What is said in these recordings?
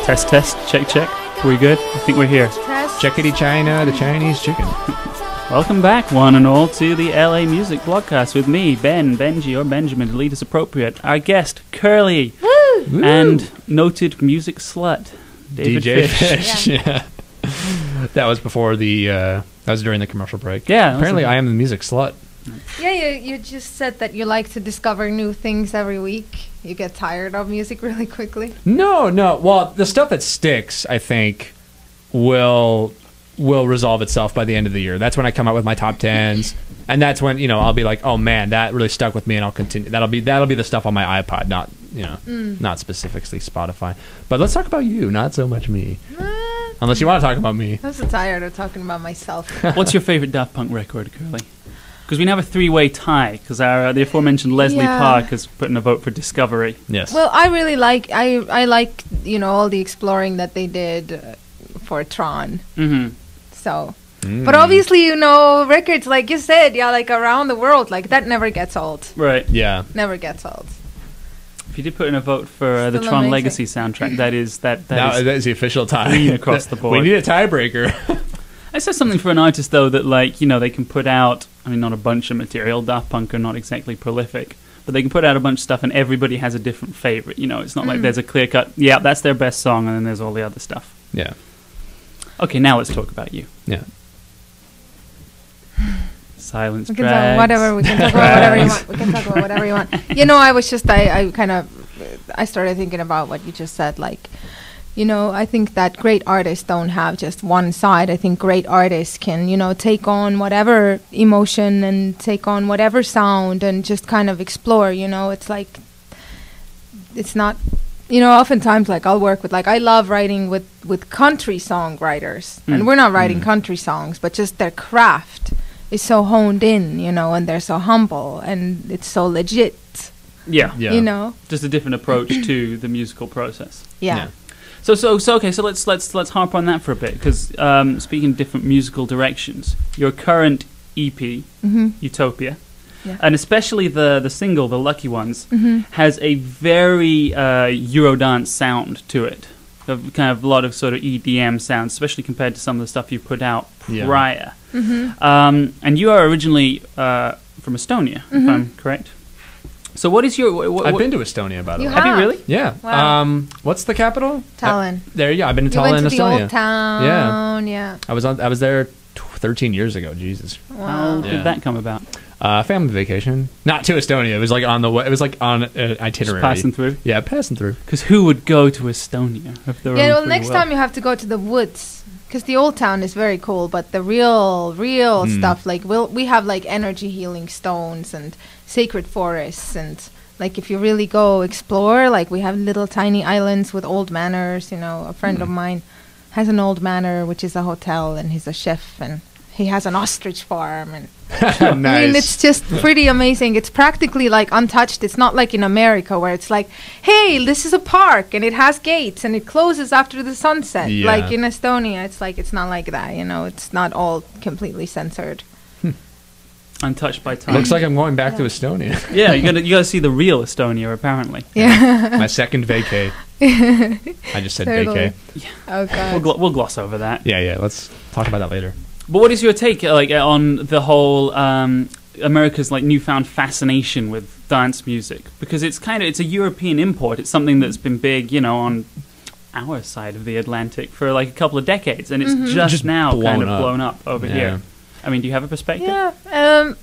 Test, test, check, check. We good? I think we're here. Test. Checkity China, the Chinese chicken. Welcome back, one and all, to the LA Music Blogcast with me, Ben, Benji, or Benjamin, to lead as appropriate. Our guest, Kerli, and noted music slut, David DJ Fish. Yeah. That was before the, that was during the commercial break. Yeah. Apparently I am the music slut. Yeah, you just said that you like to discover new things every week. You get tired of music really quickly. No. Well, the stuff that sticks, I think, will resolve itself by the end of the year. That's when I come out with my top tens, and that's when I'll be like, oh man, that really stuck with me, and I'll continue. That'll be the stuff on my iPod, not not specifically Spotify. But let's talk about you, not so much me. Unless you want to talk about me. I'm so tired of talking about myself. What's your favorite Daft Punk record, Kerli? Because we now have a three-way tie, because the aforementioned Leslie Park has put in a vote for Discovery. Yes. Well, I really like I like all the exploring that they did for Tron. Mm-hmm. So, but obviously records like you said, like around the world, like that never gets old. Right. Yeah. Never gets old. If you did put in a vote for the Still Tron amazing. Legacy soundtrack, that is the official tie. clean across the board. We need a tiebreaker. I said something for an artist, though, that, they can put out, not a bunch of material. Daft Punk are not exactly prolific, but they can put out a bunch of stuff and everybody has a different favorite. It's not like there's a clear-cut, that's their best song, and then there's all the other stuff. Yeah. Okay, now let's talk about you. Yeah. Silence We can drags. talk whatever. We can talk about whatever you want. We can talk about whatever you want. I was just I started thinking about what you just said. I think that great artists don't have just one side. I think great artists can take on whatever emotion and take on whatever sound and just kind of explore. It's like it's not. Oftentimes, I'll work with I love writing with country songwriters, and we're not writing country songs, but just their craft is so honed in, and they're so humble, and it's so legit. Yeah. Just a different approach to the musical process. Yeah. So okay. So let's harp on that for a bit, because speaking of different musical directions, your current EP, Utopia, and especially the single, The Lucky Ones, has a very Eurodance sound to it. Kind of a lot of sort of EDM sounds, especially compared to some of the stuff you put out prior. And you are originally from Estonia, if I'm correct. So what is your... I've been to Estonia, by the way. Have you really? Yeah. Wow. What's the capital? Tallinn. There you go. I've been to You Tallinn, went to the Estonia. old town. Yeah. I was there 13 years ago. Jesus. How did that come about? Family vacation. Not to Estonia. It was on the way. It was on an itinerary. Just passing through? Yeah, passing through. Because who would go to Estonia if they were Yeah, well, next time you have to go to the woods. Because the old town is very cool, but the real stuff, we have energy healing stones and sacred forests, and if you really go explore, we have little tiny islands with old manors. A friend of mine has an old manor, which is a hotel, and he's a chef, and he has an ostrich farm, and Nice. I mean, it's just pretty amazing. It's practically untouched. It's not like in America where it's hey, this is a park and it has gates and it closes after the sunset. Yeah. Like in Estonia, it's not like that. It's not all completely censored. Untouched by time. Looks like I'm going back to Estonia. Yeah, you gotta see the real Estonia, apparently. Yeah. My second vacay. I just said Totally. vacay. Oh god. We'll gloss over that. Yeah. Let's talk about that later. But what is your take on the whole America's newfound fascination with dance music? Because it's a European import. It's something that's been big, on our side of the Atlantic for a couple of decades, and it's just now blown up over here. I mean, do you have a perspective? Yeah. I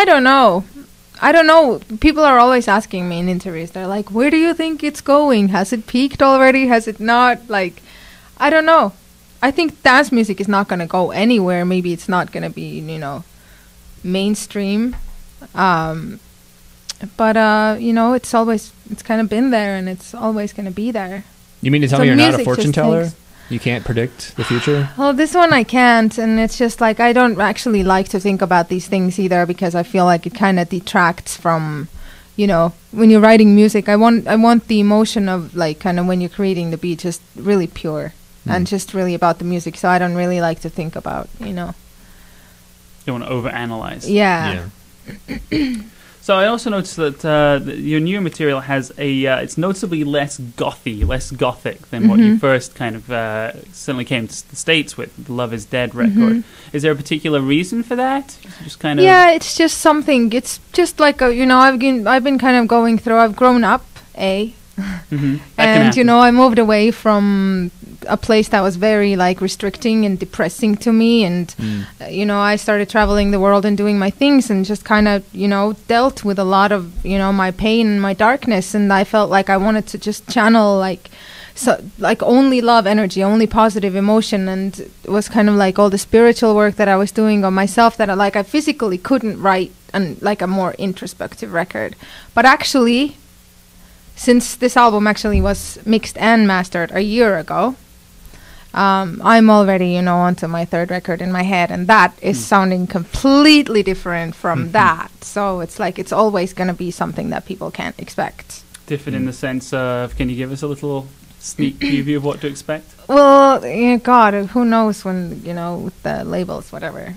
don't know. People are always asking me in interviews. They're like, "Where do you think it's going? Has it peaked already? Has it not?" I don't know. I think dance music is not going to go anywhere. Maybe it's not going to be, mainstream. But it's kind of been there, and it's always going to be there. You mean to tell So me you're not a music fortune just teller? takes- You can't predict the future? Well, this one I can't, and it's just I don't actually like to think about these things either, because I feel like it kind of detracts from, when you're writing music. I want the emotion of kind of when you're creating the beat just really pure. And just really about the music, so I don't really like to think about, You don't want to overanalyze. Yeah. So I also noticed that your newer material has it's noticeably less gothy, less gothic than what you first kind of suddenly came to the States with the Love Is Dead record. Is there a particular reason for that? Just kind of it's just something. It's just like I've been kind of going through. I've grown up, and I moved away from a place that was very like restricting and depressing to me, and I started traveling the world and doing my things, and just kind of dealt with a lot of my pain and my darkness, and I felt like I wanted to just channel only love energy, only positive emotion, and it was kind of like all the spiritual work that I was doing on myself that I physically couldn't write and like a more introspective record. But actually, since this album actually was mixed and mastered a year ago, I'm already, onto my third record in my head, and that is sounding completely different from that. So it's like it's always going to be something that people can't expect. Different in the sense of, can you give us a little sneak preview of what to expect? Well, God, who knows when, with the labels, whatever,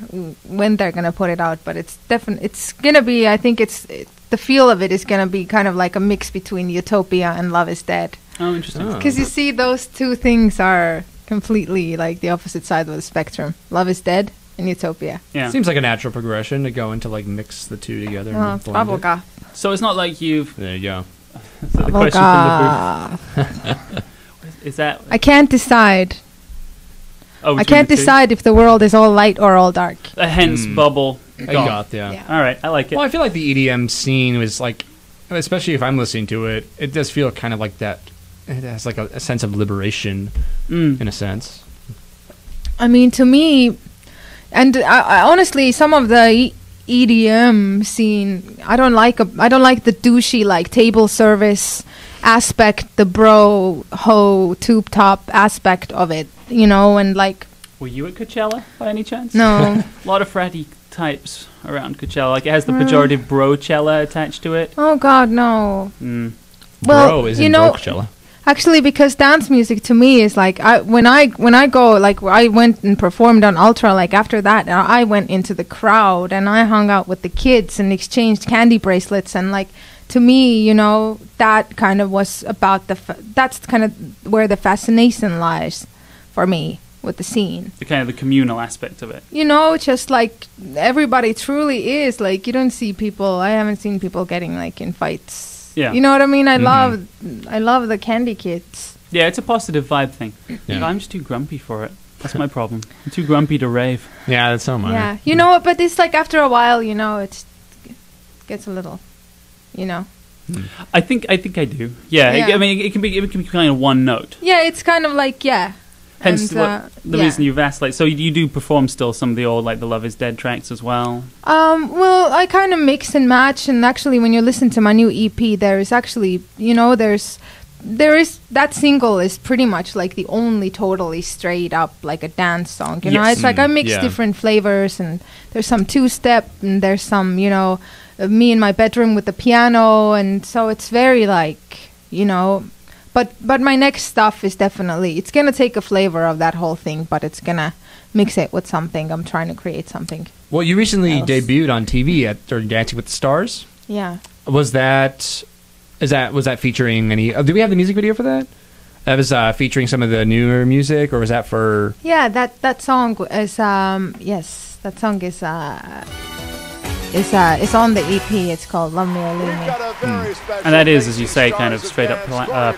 when they're going to put it out. But it's definitely, it's going to be, I think the feel of it is going to be kind of like a mix between Utopia and Love Is Dead. Oh, interesting. Because you see, those two things are completely like the opposite side of the spectrum. Love Is Dead and Utopia. Yeah. Seems like a natural progression to go into like mix the two together. Bubblegum. So it's not like you've... There you go. So the question from the booth. Is that... I can't decide. Oh, I can't decide if the world is all light or all dark. Hence bubble. Goth, yeah. All right, I like it. Well, I feel like the EDM scene was like, especially if I'm listening to it, it does feel kind of like that. It has like a sense of liberation, in a sense. I mean, to me, and I honestly, some of the EDM scene, I don't like the douchey like table service aspect, the bro ho tube top aspect of it, and like. Were you at Coachella by any chance? No. A lot of fratty types around Coachella. Like it has the pejorative brochella attached to it. Oh God, no. Well, bro is in Coachella. Actually, because dance music to me is like when I go, like I went and performed on Ultra, like after that I went into the crowd and I hung out with the kids and exchanged candy bracelets, and like to me, that kind of was about that's kind of where the fascination lies for me with the scene. The kind of the communal aspect of it. Just like everybody truly is like, you don't see people. I haven't seen people getting like in fights. Yeah. You know what I mean? I love the candy kids. Yeah, it's a positive vibe thing. Yeah. I'm just too grumpy for it. That's my problem. I'm too grumpy to rave. Yeah, that's so much. Yeah. You know what? But it's like after a while, it gets a little, I think I do. Yeah. I mean, it can be kind of one note. Yeah, it's kind of like, yeah. Hence the reason you've asked. Like, so you do perform still some of the old, like the Love Is Dead tracks as well. Well, I kind of mix and match, and actually, when you listen to my new EP, there is actually, there is that single is pretty much like the only totally straight up like a dance song. Yes. It's like I mix different flavors, and there's some 2-step, and there's some me in my bedroom with the piano, and so it's very like But my next stuff is definitely, it's going to take a flavor of that whole thing, but it's going to mix it with something. I'm trying to create something. Well, you recently debuted on TV at Dancing with the Stars. Yeah. Was that featuring any, do we have the music video for that? That was featuring some of the newer music, or was that for? Yeah, that song is, yes, that song is it's on the EP. It's called Love Me or Leave Me. And that is, as you say, kind of straight up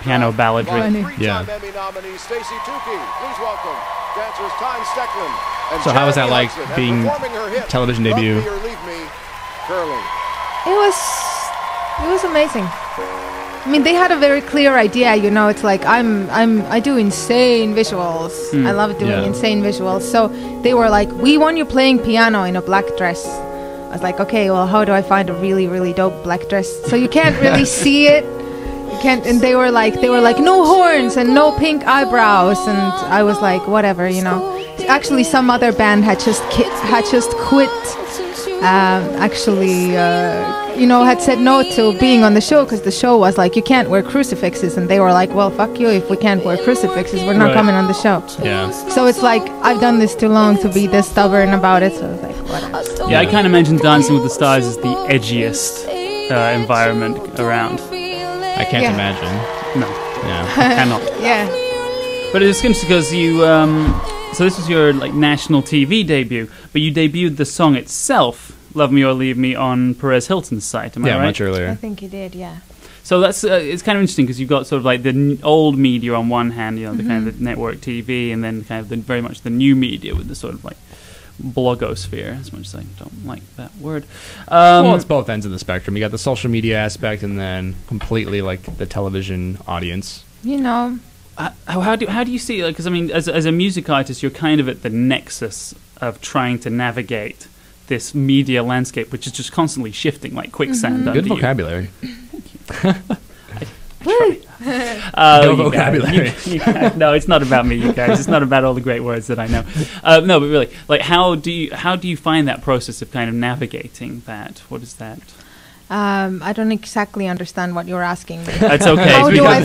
piano balladry. Yeah. So how was that like being television debut? It was amazing. I mean, they had a very clear idea, It's like I do insane visuals. I love doing insane visuals. So they were like, "We want you playing piano in a black dress." I was like, okay, well, how do I find a really, really dope black dress? So you can't really see it. You can't. And they were like, no horns and no pink eyebrows. And I was like, whatever, Actually, some other band had just quit. Had said no to being on the show because the show was like, you can't wear crucifixes, and they were like, well, fuck you, if we can't wear crucifixes, we're not coming on the show. Yeah. So it's like, I've done this too long to be this stubborn about it, so I was like, whatever. Yeah, I kind of mentioned Dancing with the Stars as the edgiest environment around. I can't imagine. No, Yeah. cannot. Yeah. But it's interesting because you. So this was your like national TV debut, but you debuted the song itself, "Love Me or Leave Me," on Perez Hilton's site. Am I right? Much earlier. I think you did, yeah. So that's it's kind of interesting because you've got sort of like the old media on one hand, you know, the kind of the network TV, and then kind of very much the new media with the sort of like blogosphere, as much as I don't like that word. Well, it's both ends of the spectrum. You got the social media aspect, and then completely like the television audience. You know. How do you see it? Because I mean, as a music artist, you're kind of at the nexus of trying to navigate this media landscape, which is just constantly shifting like quicksand. Good vocabulary. No vocabulary. No, it's not about me, you guys. It's not about all the great words that I know. No, but really, like, how do you find that process of kind of navigating that? What is that? I don't exactly understand what you're asking me. That's okay. How do I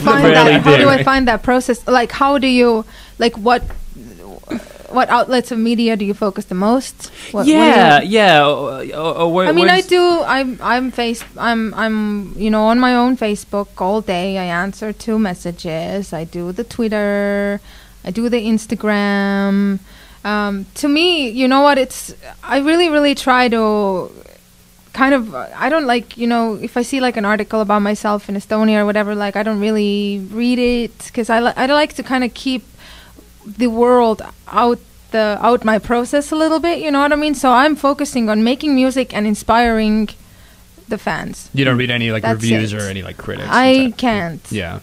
find that process? Like, how do you, like, what outlets of media do you focus the most? I mean, I'm you know, on my own Facebook all day. I answer to messages. I do the Twitter. I do the Instagram. To me, you know what? I really try to kind of, I don't like, you know, if I see like an article about myself in Estonia or whatever, like I don't really read it because I like to kind of keep the world out my process a little bit, you know what I mean? So I'm focusing on making music and inspiring the fans. You don't read any like That's reviews it. or any like critics? I can't. Yeah.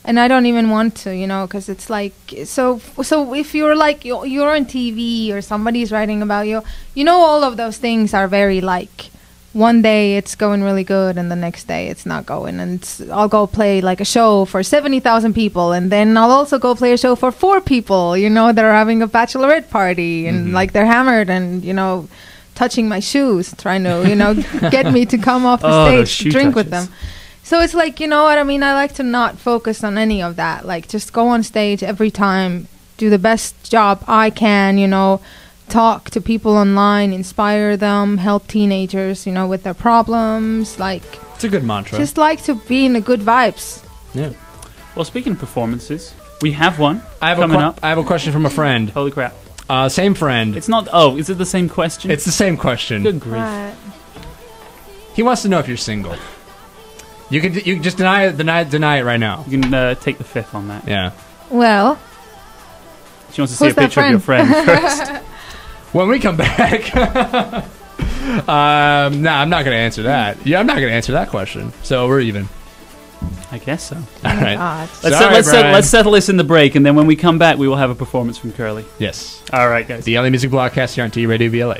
And I don't even want to, you know, because it's like, so if you're like, you're on TV or somebody's writing about you, you know, all of those things are very like, one day it's going really good and the next day it's not going, and I'll go play like a show for 70,000 people and then I'll also go play a show for 4 people, you know, that are having a bachelorette party and like they're hammered and, you know, touching my shoes, trying to, you know, get me to come off the stage to drink with them. So it's like, you know what I mean, I like to not focus on any of that, like just go on stage every time, do the best job I can, you know, talk to people online, inspire them, help teenagers, you know, with their problems. Like, it's a good mantra. Just like to be in the good vibes. Yeah. Well, speaking of performances, we have one coming up. I have a question from a friend. Holy crap! Same friend. It's not. Oh, is it the same question? It's the same question. Good grief! He wants to know if you're single. You can just deny it right now. You can take the fifth on that. Yeah. Well, she wants to see a picture of your friend first. When we come back, nah, I'm not going to answer that. Yeah, I'm not going to answer that question. So we're even. I guess so. All right. Let's settle this in the break, and then when we come back, we will have a performance from Kerli. Yes. All right, guys. The LA Music Blogcast here on tRadioV LA.